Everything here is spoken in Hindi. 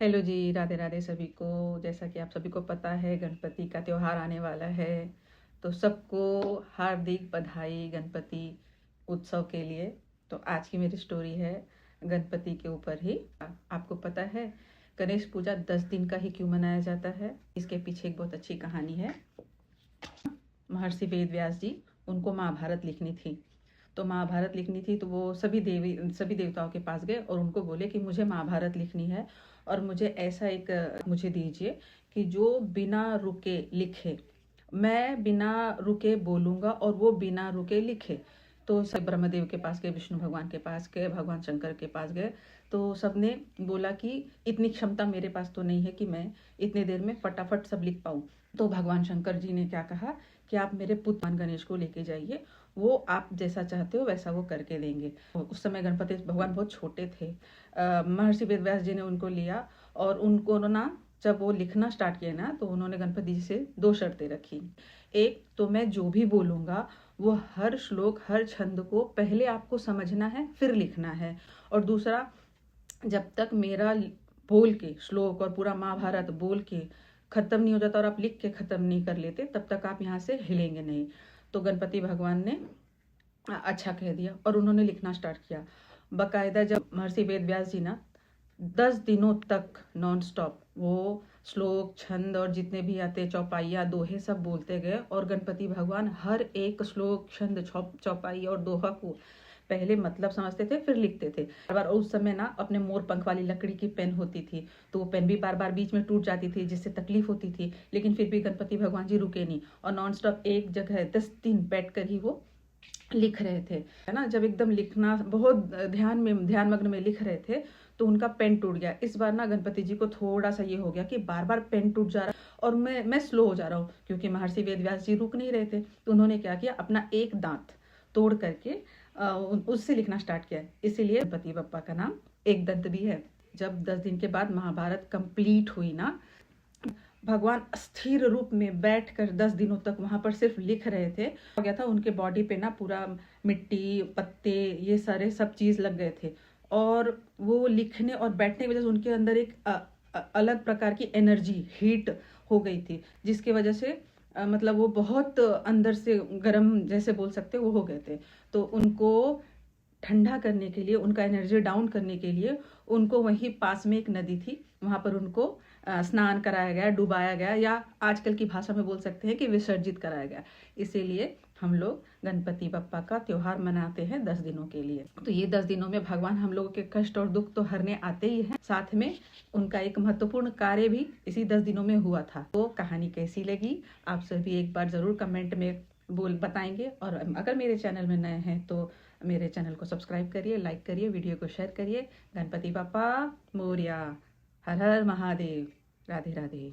हेलो जी, राधे राधे सभी को। जैसा कि आप सभी को पता है, गणपति का त्योहार आने वाला है। तो सबको हार्दिक बधाई गणपति उत्सव के लिए। तो आज की मेरी स्टोरी है गणपति के ऊपर ही। आपको पता है गणेश पूजा 10 दिन का ही क्यों मनाया जाता है? इसके पीछे एक बहुत अच्छी कहानी है। महर्षि वेद व्यास जी, उनको महाभारत लिखनी थी। तो महाभारत लिखनी थी तो वो सभी देवताओं के पास गए और उनको बोले कि मुझे महाभारत लिखनी है और मुझे ऐसा एक मुझे दीजिए कि जो बिना रुके लिखे। मैं बिना रुके बोलूँगा और वो बिना रुके लिखे। तो सब ब्रह्मदेव के पास गए, विष्णु भगवान के पास गए, भगवान शंकर के पास गए। तो सबने बोला कि इतनी क्षमता मेरे पास तो नहीं है कि मैं इतने देर में फटाफट सब लिख पाऊँ। तो भगवान शंकर जी ने क्या कहा कि आप मेरे पुत्र भगवान गणेश को लेके जाइए, वो आप जैसा चाहते हो वैसा वो करके देंगे। उस समय गणपति भगवान बहुत छोटे थे। महर्षि वेदव्यास जी ने उनको लिया और उनको ना जब वो लिखना स्टार्ट किया ना, तो उन्होंने गणपति जी से 2 शर्तें रखी। एक तो मैं जो भी बोलूँगा वो हर श्लोक हर छंद को पहले आपको समझना है, फिर लिखना है। और दूसरा, जब तक मेरा बोल के श्लोक और पूरा महाभारत बोल के खत्म नहीं हो जाता और आप लिख के खत्म नहीं कर लेते, तब तक आप यहाँ से हिलेंगे नहीं। तो गणपति भगवान ने अच्छा कह दिया और उन्होंने लिखना स्टार्ट किया। बकायदा जब महर्षि वेद व्यास जी ना 10 दिनों तक नॉन स्टॉप वो श्लोक छंद और जितने भी आते चौपाइया दोहे सब बोलते गए और गणपति भगवान हर एक श्लोक छंद चौपाई और दोहा को पहले मतलब समझते थे, फिर लिखते थे। बार बार उस समय ना अपने मोर पंख वाली लकड़ी की पेन होती थी, तो वो पेन भी बार बार बीच में टूट जाती थी, जिससे तकलीफ होती थी। लेकिन फिर भी गणपति भगवान जी रुके नहीं और नॉन स्टॉप एक जगह 10 दिन बैठ कर ही वो लिख रहे थे, है ना। जब एकदम लिखना बहुत ध्यान मग्न में लिख रहे थे तो उनका पेन टूट गया। इस बार ना गणपति जी को थोड़ा सा ये हो गया कि बार बार पेन टूट जा रहा है और मैं स्लो हो जा रहा हूँ, क्योंकि महर्षि वेद व्यास जी रुक नहीं रहे थे। तो उन्होंने क्या किया, अपना एक दांत तोड़ करके उससे लिखना स्टार्ट किया। इसीलिए गणपति बप्पा का नाम एक दंत भी है। जब 10 दिन के बाद महाभारत कंप्लीट हुई ना, भगवान स्थिर रूप में बैठकर 10 दिनों तक वहां पर सिर्फ लिख रहे थे। हो गया था उनके बॉडी पे ना पूरा मिट्टी पत्ते ये सारे सब चीज लग गए थे और वो लिखने और बैठने की वजह से उनके अंदर एक अलग प्रकार की एनर्जी हीट हो गई थी, जिसकी वजह से मतलब वो बहुत अंदर से गर्म जैसे बोल सकते वो हो गए थे। तो उनको ठंडा करने के लिए, उनका एनर्जी डाउन करने के लिए उनको वहीं पास में एक नदी थी, वहां पर उनको स्नान कराया गया, डुबाया गया, या आजकल की भाषा में बोल सकते हैं कि विसर्जित कराया गया। इसीलिए हम लोग गणपति बप्पा का त्योहार मनाते हैं 10 दिनों के लिए। तो ये 10 दिनों में भगवान हम लोगों के कष्ट और दुख तो हरने आते ही हैं, साथ में उनका एक महत्वपूर्ण कार्य भी इसी 10 दिनों में हुआ था। तो कहानी कैसी लगी आप सभी एक बार जरूर कमेंट में बताएंगे। और अगर मेरे चैनल में नए हैं तो मेरे चैनल को सब्सक्राइब करिए, लाइक करिए, वीडियो को शेयर करिए। गणपति बापा मोरया। हर हर महादेव। राधे राधे।